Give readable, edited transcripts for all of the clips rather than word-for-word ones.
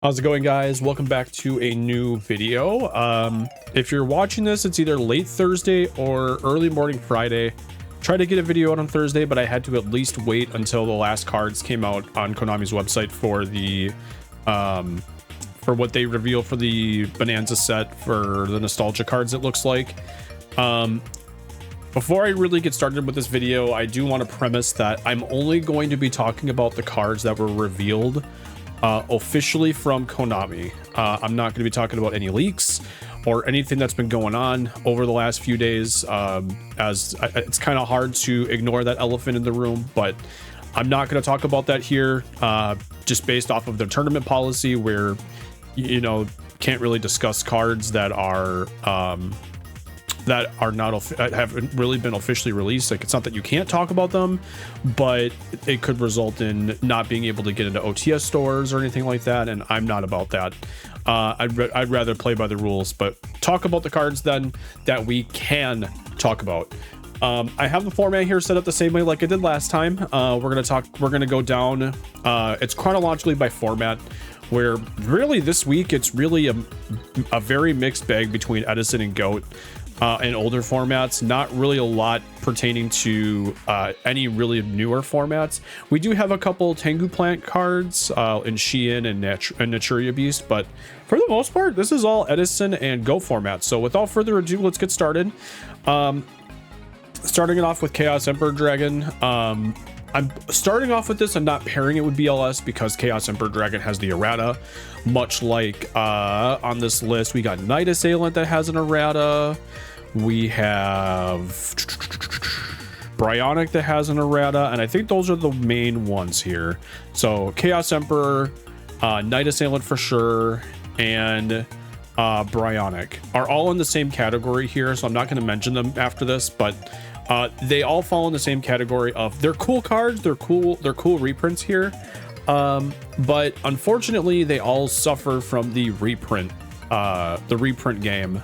How's it going, guys? Welcome back to a new video. If you're watching this, it's either late Thursday or early morning Friday. Tried to get a video out on Thursday, but I had to at least wait until the last cards came out on Konami's website for the for what they reveal for the Bonanza set for the nostalgia cards, it looks like. Before I really get started with this video, I do want to premise that I'm only going to be talking about the cards that were revealed officially from Konami. I'm not going to be talking about any leaks or anything that's been going on over the last few days, as it's kind of hard to ignore that elephant in the room, but I'm not going to talk about that here, just based off of their tournament policy where, you know, can't really discuss cards that are not haven't really been officially released. Like, it's not that you can't talk about them, but it could result in not being able to get into OTS stores or anything like that, and I'm not about that. I'd rather play by the rules, but talk about the cards then that we can talk about. I have the format here set up the same way like I did last time. We're gonna go down, it's chronologically by format, where really this week it's really a very mixed bag between Edison and GOAT. In older formats, not really a lot pertaining to any really newer formats. We do have a couple Tengu plant cards in Shein and Naturia Beast, but for the most part, this is all Edison and Go formats. So without further ado, let's get started. Starting it off with Chaos Emperor Dragon. I'm starting off with this and not pairing it with BLS because Chaos Emperor Dragon has the errata. Much like on this list, we got Night Assailant that has an errata. We have Bryonic that has an errata, and I think those are the main ones here. So Chaos Emperor, Night Assailant for sure, and Bryonic are all in the same category here, so I'm not going to mention them after this, but they all fall in the same category of they're cool cards, they're cool reprints here, but unfortunately they all suffer from the reprint game,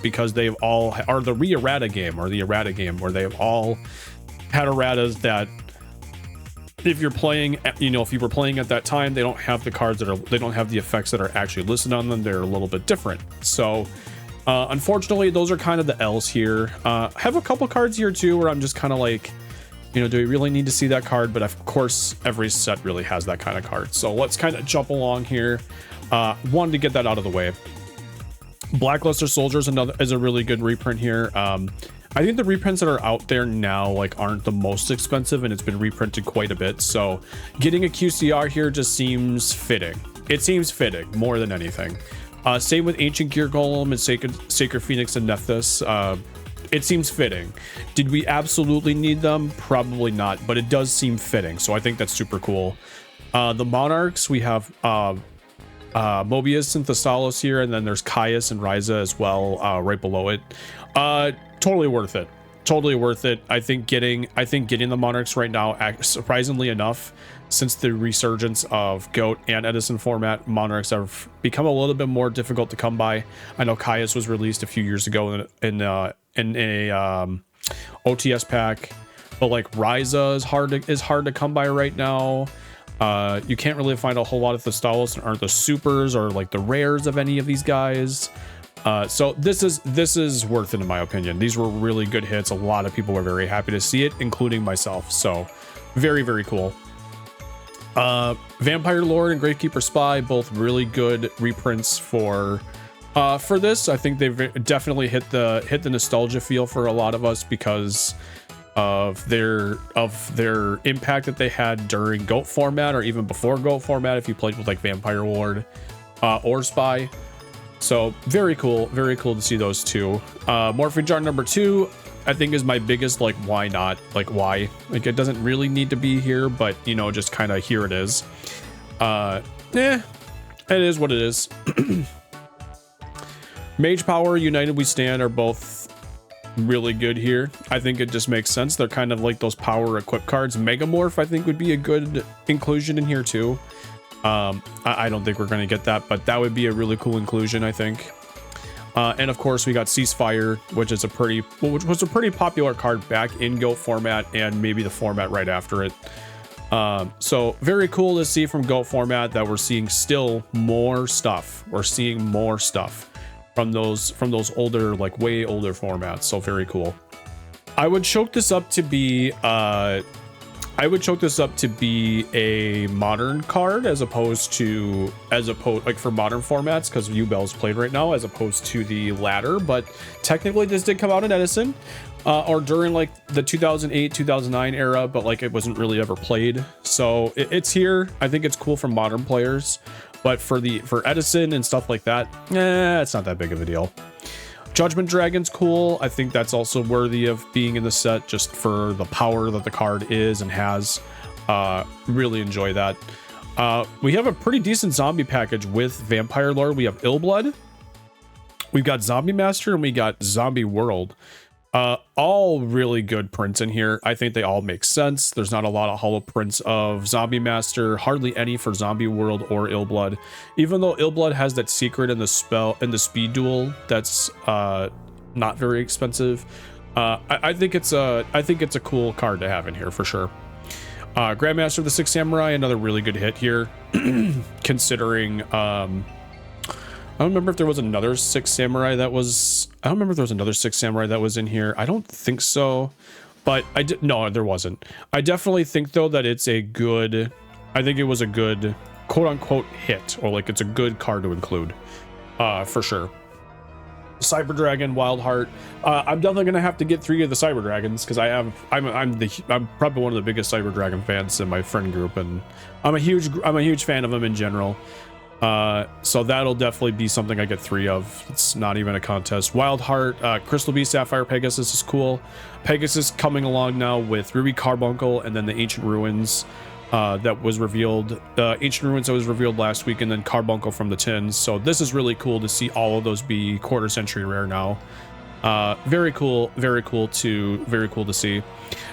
because they've all are the re-errata game or the errata game, where they've all had erratas that if you're playing, you know, if you were playing at that time, they don't have the cards they don't have the effects that are actually listed on them. They're a little bit different. So unfortunately, those are kind of the L's here. I have a couple cards here too where I'm just kind of like, you know, do we really need to see that card? But of course, every set really has that kind of card. So let's kind of jump along here. Wanted to get that out of the way. Blackluster Soldiers is a really good reprint here. I think the reprints that are out there now like aren't the most expensive, and it's been reprinted quite a bit. So getting a QCR here just seems fitting. It seems fitting more than anything. Same with Ancient Gear Golem and Sacred Phoenix and Nephthys. It seems fitting. Did we absolutely need them? Probably not, but it does seem fitting. So I think that's super cool. The Monarchs, we have Mobius and Thessalos here, and then there's Caius and Ryza as well, right below it. Totally worth it. Totally worth it. I think getting the Monarchs right now, surprisingly enough, since the resurgence of GOAT and Edison format, Monarchs have become a little bit more difficult to come by. I know Caius was released a few years ago in a OTS pack, but like Ryza is hard to come by right now. You can't really find a whole lot of Thessalos aren't the supers or like the rares of any of these guys. So this is worth it in my opinion. These were really good hits. A lot of people were very happy to see it, including myself. So very, very cool. Vampire Lord and Gravekeeper Spy, both really good reprints for this. I think they've definitely hit the nostalgia feel for a lot of us because of their impact that they had during GOAT format or even before GOAT format if you played with like Vampire Lord or Spy. So very cool to see those two. Morphing Jar number 2 I think is my biggest like why not, like why, like it doesn't really need to be here, but you know, just kind of here it is. It is what it is. Mage Power, United We Stand are both really good here. I think it just makes sense. They're kind of like those power equip cards. Megamorph I think would be a good inclusion in here too. I don't think we're going to get that, but that would be a really cool inclusion, I think. And of course we got Ceasefire, which was a pretty popular card back in GOAT format and maybe the format right after it. So very cool to see from GOAT format that we're seeing still more stuff. We're seeing more stuff from those older, like way older formats. So very cool. I would chalk this up to be a modern card as opposed like for modern formats, because U-Bell's played right now, as opposed to the latter. But technically this did come out in Edison or during like the 2008 2009 era, but like it wasn't really ever played, so it's here. I think it's cool for modern players, but for Edison and stuff like that, it's not that big of a deal. Judgment Dragon's cool. I think that's also worthy of being in the set just for the power that the card is and has. Really enjoy that. We have a pretty decent zombie package with Vampire Lord. We have Illblood, we've got Zombie Master, and we got Zombie World. All really good prints in here. I think they all make sense. There's not a lot of holo prints of Zombie Master, hardly any for Zombie World or Illblood. Even though Illblood has that secret in the spell in the speed duel that's not very expensive. I think it's a cool card to have in here for sure. Grandmaster of the Six Samurai, another really good hit here, considering I don't remember if there was another Six Samurai that was... I don't remember if there was another Six Samurai that was in here. I don't think so. But no, there wasn't. I definitely think, though, that it's a good... I think it was a good quote-unquote hit. Or, like, it's a good card to include. For sure. Cyber Dragon, Wild Heart. I'm definitely going to have to get 3 of the Cyber Dragons, because I'm probably one of the biggest Cyber Dragon fans in my friend group. And I'm a huge fan of them in general. So that'll definitely be something I get 3 of. It's not even a contest. Wild Heart, Crystal Beast, Sapphire, Pegasus is cool. Pegasus coming along now with Ruby Carbuncle, and then the Ancient Ruins that was revealed. Ancient Ruins that was revealed last week, and then Carbuncle from the tins. So this is really cool to see all of those be quarter century rare now. Very cool to see.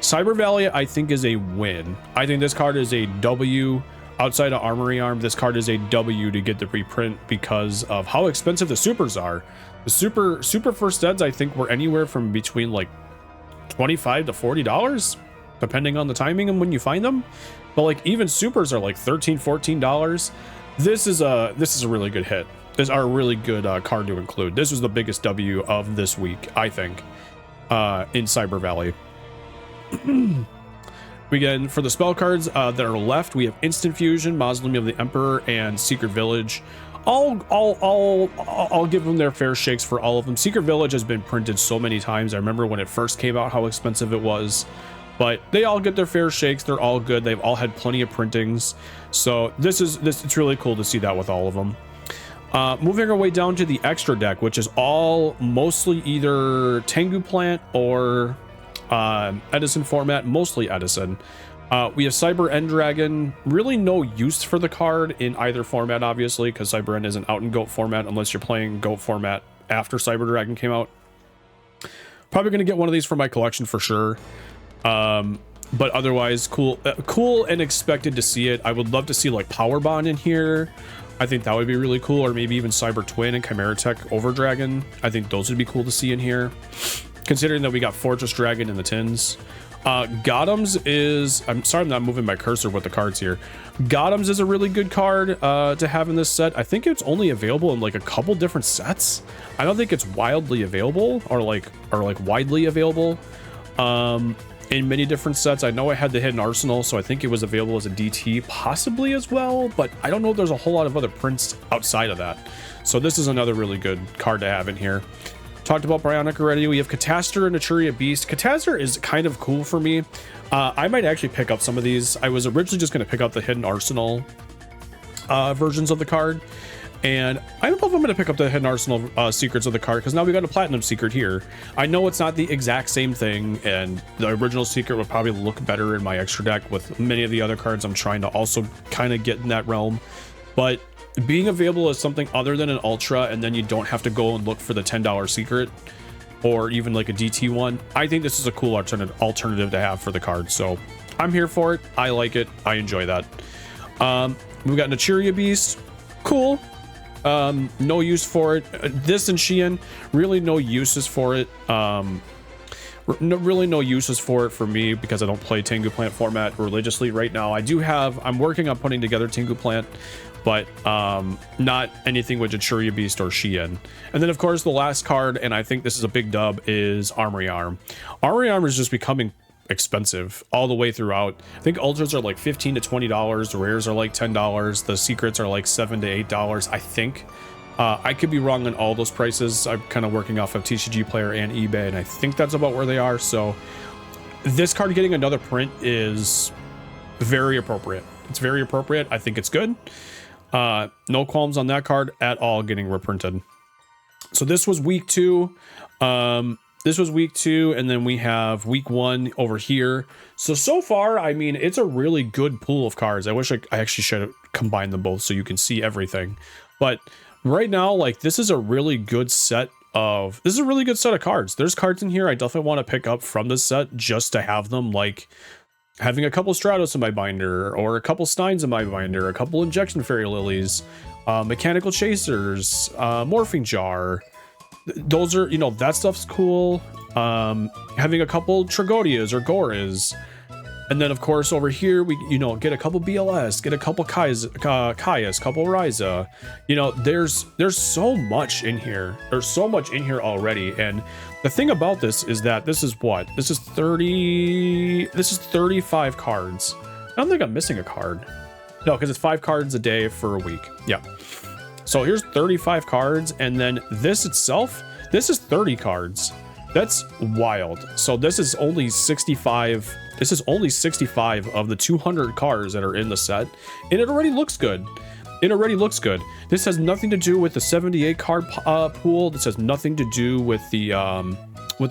Cyber Valley, I think, is a win. I think this card is a W. Outside of Armory Arm, this card is a W to get the reprint because of how expensive the supers are. The super first eds, I think, were anywhere from between like $25 to $40, depending on the timing and when you find them. But like even supers are like $13, $14. This is a really good hit. These are a really good card to include. This was the biggest W of this week, I think, in Cyber Valley. Again, for the spell cards that are left, we have Instant Fusion, Mausoleum of the Emperor, and Secret Village. I'll give them their fair shakes for all of them. Secret Village has been printed so many times. I remember when it first came out how expensive it was, but they all get their fair shakes. They're all good. They've all had plenty of printings. So it's really cool to see that with all of them. Moving our way down to the extra deck, which is all mostly either Tengu Plant or Edison format, mostly Edison. We have Cyber End Dragon. Really no use for the card in either format, obviously, because Cyber End isn't out in GOAT format unless you're playing GOAT format after Cyber Dragon came out. Probably going to get one of these for my collection for sure. But otherwise, cool and expected to see it. I would love to see like Power Bond in here. I think that would be really cool, or maybe even Cyber Twin and Chimera Tech Over Dragon. I think those would be cool to see in here, considering that we got Fortress Dragon in the tins. Gotham's is... I'm sorry I'm not moving my cursor with the cards here. Gotham's is a really good card to have in this set. I think it's only available in like a couple different sets. I don't think it's wildly available or widely available in many different sets. I know I had the Hidden Arsenal, so I think it was available as a DT possibly as well, but I don't know if there's a whole lot of other prints outside of that. So this is another really good card to have in here. Talked about Bionic already. We have Catastor and Naturia Beast. Catastor is kind of cool for me. I might actually pick up some of these. I was originally just going to pick up the Hidden Arsenal versions of the card, and I don't know if I'm going to pick up the Hidden Arsenal secrets of the card, because now we got a Platinum Secret here. I know it's not the exact same thing, and the original secret would probably look better in my extra deck with many of the other cards I'm trying to also kind of get in that realm, but being available as something other than an Ultra, and then you don't have to go and look for the $10 secret or even like a DT one, I think this is a cool alternative to have for the card. So I'm here for it. I like it. I enjoy that. We've got Naturia Beast. Cool. No use for it. This and Sheehan, really no uses for it. really no uses for it for me because I don't play Tengu Plant format religiously right now. I'm working on putting together Tengu Plant, but not anything with Jachuria Beast or Shien. And then of course the last card, and I think this is a big dub, is Armory Arm. Armory Arm is just becoming expensive all the way throughout. I think ultras are like $15 to $20, the rares are like $10, the secrets are like $7 to $8, I think. I could be wrong on all those prices. I'm kind of working off of TCG Player and eBay, and I think that's about where they are. So this card getting another print is very appropriate. It's very appropriate. I think it's good. No qualms on that card at all getting reprinted. So this was week 2. This was week 2, and then we have week 1 over here. So far, I mean, it's a really good pool of cards. I wish I actually should have combined them both so you can see everything. But right now, like, this is a really good set of cards. There's cards in here I definitely want to pick up from this set just to have them, like having a couple Stratos in my binder, or a couple Steins in my binder, a couple Injection Fairy Lilies, Mechanical Chasers, Morphing Jar. Those are, you know, that stuff's cool. Having a couple Tragodias or Goras. And then, of course, over here, we, you know, get a couple BLS, get a couple Kaias, couple Ryza. You know, there's so much in here. There's so much in here already. And the thing about this is that this is what? This is 35 cards. I don't think I'm missing a card. No, because it's 5 cards a day for a week. Yeah. So here's 35 cards. And then this itself, this is 30 cards. That's wild. So this is only 65. This is only 65 of the 200 cards that are in the set, and it already looks good. It already looks good. This has nothing to do with the 78 card pool. This has nothing to do with the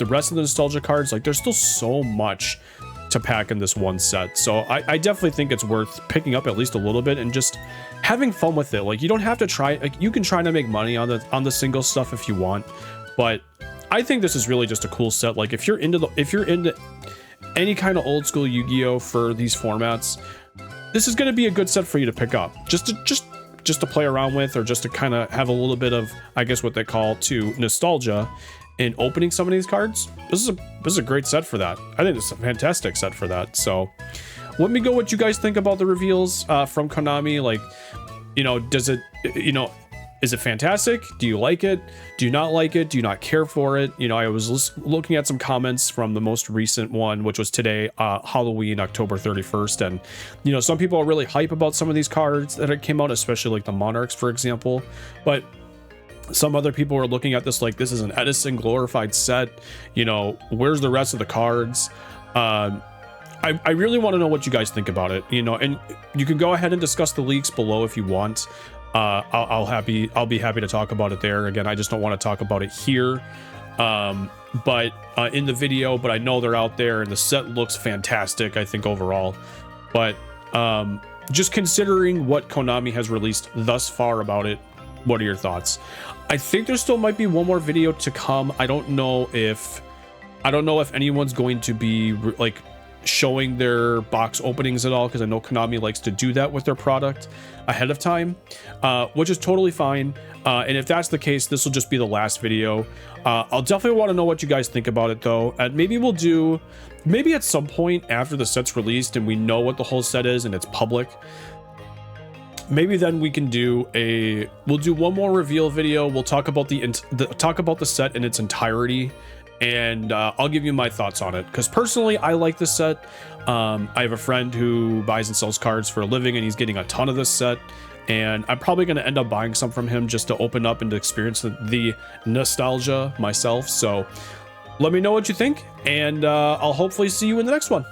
rest of the nostalgia cards. Like, there's still so much to pack in this one set. So I definitely think it's worth picking up at least a little bit and just having fun with it. Like, you don't have to try. Like, you can try to make money on the single stuff if you want, but I think this is really just a cool set. Like, if you're into any kind of old school Yu-Gi-Oh for these formats, this is going to be a good set for you to pick up, just to play around with, or just to kind of have a little bit of, I guess, what they call to nostalgia in opening some of these cards. This is a great set for that. I think it's a fantastic set for that. So let me know what you guys think about the reveals from Konami. Like, you know, does it, you know, is it fantastic? Do you like it? Do you not like it? Do you not care for it? You know, I was looking at some comments from the most recent one, which was today, Halloween, October 31st. And, you know, some people are really hype about some of these cards that came out, especially like the Monarchs, for example. But some other people are looking at this like this is an Edison glorified set. You know, where's the rest of the cards? I really want to know what you guys think about it, you know, and you can go ahead and discuss the leaks below if you want. I'll be happy to talk about it there. Again, I just don't want to talk about it here, but in the video. But I know they're out there, and the set looks fantastic, I think, overall. But just considering what Konami has released thus far about it, what are your thoughts? I think there still might be one more video to come. I don't know if anyone's going to be like showing their box openings at all, because I know Konami likes to do that with their product ahead of time, which is totally fine. And if that's the case, this will just be the last video. I'll definitely want to know what you guys think about it, though. And maybe maybe at some point after the set's released and we know what the whole set is and it's public, maybe then we can we'll do one more reveal video. We'll talk about the set in its entirety, and I'll give you my thoughts on it, because personally I like this set. I have a friend who buys and sells cards for a living, and he's getting a ton of this set, and I'm probably going to end up buying some from him just to open up and to experience the nostalgia myself. So let me know what you think, and I'll hopefully see you in the next one.